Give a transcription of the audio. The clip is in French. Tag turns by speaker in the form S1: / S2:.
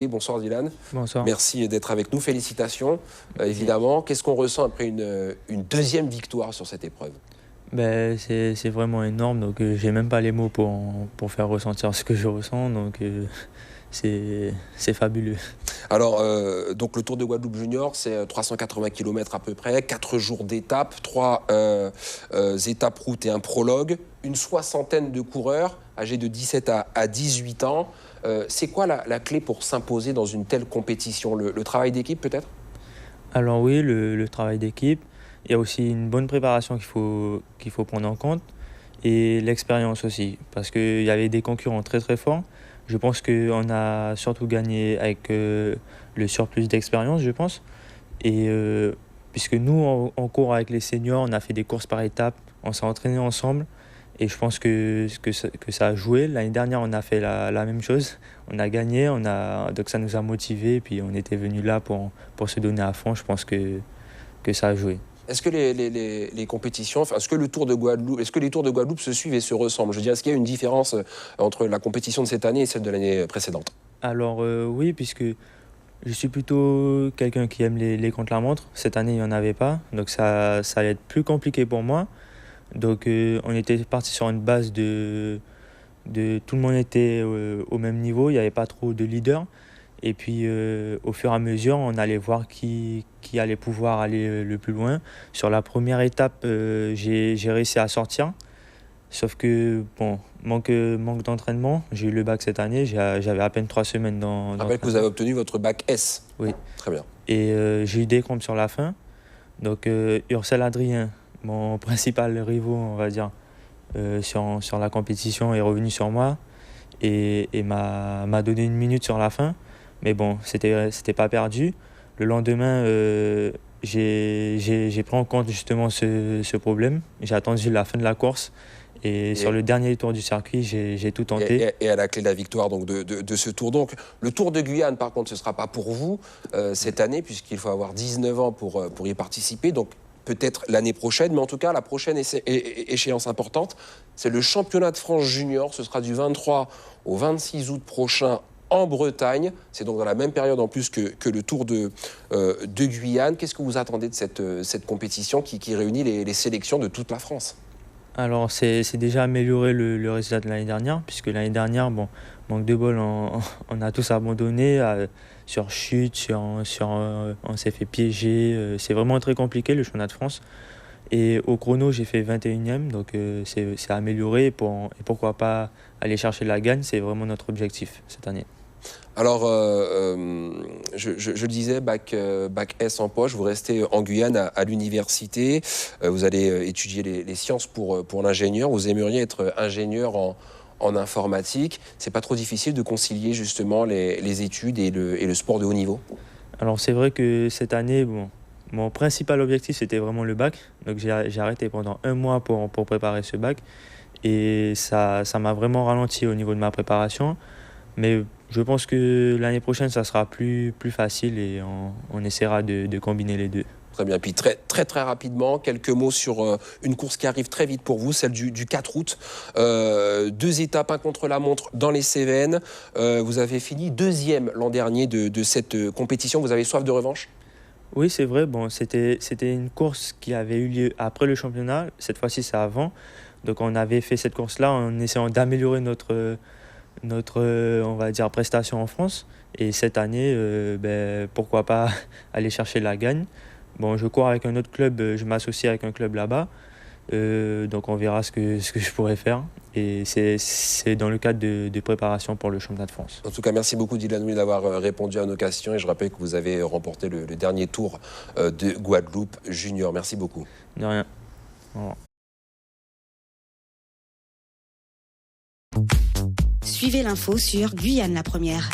S1: Bonsoir Dylan.
S2: Bonsoir.
S1: Merci d'être avec nous. Félicitations, évidemment. Qu'est-ce qu'on ressent après une deuxième victoire sur cette épreuve?
S2: C'est vraiment énorme, donc j'ai même pas les mots pour faire ressentir ce que je ressens, donc c'est fabuleux.
S1: Alors, donc le Tour de Guadeloupe Junior, c'est 380 km à peu près, 4 jours d'étapes, 3 étapes route et un prologue, une soixantaine de coureurs âgés de 17 à 18 ans. C'est quoi la clé pour s'imposer dans une telle compétition? Le travail d'équipe peut-être?
S2: Alors oui, le travail d'équipe, il y a aussi une bonne préparation qu'il faut prendre en compte, et l'expérience aussi, parce qu'il y avait des concurrents très très forts. Je pense qu'on a surtout gagné avec le surplus d'expérience, je pense. Et puisque nous, on court avec les seniors, on a fait des courses par étapes, on s'est entraîné ensemble. Et je pense que ça a joué. L'année dernière, on a fait la même chose. On a gagné, donc ça nous a motivés. Puis on était venus là pour se donner à fond. Je pense que ça a joué.
S1: Est-ce que les compétitions, enfin, est-ce que les Tours de Guadeloupe se suivent et se ressemblent? Je veux dire, est-ce qu'il y a une différence entre la compétition de cette année et celle de l'année précédente?
S2: Alors oui, puisque je suis plutôt quelqu'un qui aime les contre-la-montre. Cette année, il n'y en avait pas. Donc ça allait être plus compliqué pour moi. Donc on était parti sur une base de tout le monde était au même niveau, il n'y avait pas trop de leaders. Et puis au fur et à mesure, on allait voir qui allait pouvoir aller le plus loin. Sur la première étape, j'ai réussi à sortir. Sauf que, bon, manque d'entraînement. J'ai eu le bac cette année, j'avais à peine 3 semaines
S1: Je rappelle que vous avez obtenu votre bac S.
S2: Oui.
S1: Très bien.
S2: Et j'ai eu des crampes sur la fin. Donc Ursel Adrien, mon principal rival, on va dire, sur la compétition, est revenu sur moi et m'a donné une minute sur la fin. Mais bon, c'était pas perdu. Le lendemain, j'ai pris en compte justement ce problème. J'ai attendu la fin de la course. Et sur le dernier tour du circuit, j'ai tout tenté.
S1: Et à la clé de la victoire donc, de ce tour. Donc, le Tour de Guyane, par contre, ce ne sera pas pour vous cette année, puisqu'il faut avoir 19 ans pour y participer. Donc, peut-être l'année prochaine, mais en tout cas, la prochaine échéance importante, c'est le championnat de France junior. Ce sera du 23 au 26 août prochain en Bretagne. C'est donc dans la même période en plus que le Tour de Guyane. Qu'est-ce que vous attendez de cette compétition qui réunit les sélections de toute la France?
S2: Alors, c'est déjà amélioré le résultat de l'année dernière, puisque l'année dernière, bon, manque de bol, on a tous abandonné sur chute, on s'est fait piéger. C'est vraiment très compliqué le championnat de France. Et au chrono, j'ai fait 21e, donc c'est amélioré. Et pourquoi pas aller chercher la gagne, c'est vraiment notre objectif cette année.
S1: Alors, je le disais, bac S en poche, vous restez en Guyane à l'université, vous allez étudier les sciences pour l'ingénieur, vous aimeriez être ingénieur en informatique. C'est pas trop difficile de concilier justement les études et le sport de haut niveau?
S2: Alors c'est vrai que cette année, bon, mon principal objectif c'était vraiment le bac, donc j'ai arrêté pendant 1 mois pour préparer ce bac, et ça m'a vraiment ralenti au niveau de ma préparation. Mais je pense que l'année prochaine, ça sera plus facile et on essaiera de combiner les deux.
S1: Très bien. Puis très rapidement, quelques mots sur une course qui arrive très vite pour vous, celle du 4 août. 2 étapes, un contre-la-montre dans les Cévennes. Vous avez fini 2e l'an dernier de cette compétition. Vous avez soif de revanche?
S2: Oui, c'est vrai. Bon, c'était une course qui avait eu lieu après le championnat. Cette fois-ci, c'est avant. Donc, on avait fait cette course-là en essayant d'améliorer notre on va dire, prestation en France. Et cette année, pourquoi pas aller chercher la gagne. Bon, je cours avec un autre club, je m'associe avec un club là-bas. Donc on verra ce que je pourrais faire. Et c'est dans le cadre de préparation pour le championnat de France.
S1: En tout cas, merci beaucoup Dylan Louis d'avoir répondu à nos questions. Et je rappelle que vous avez remporté le dernier Tour de Guadeloupe Junior. Merci beaucoup.
S2: De rien. Au revoir.
S3: Suivez l'info sur Guyane la Première.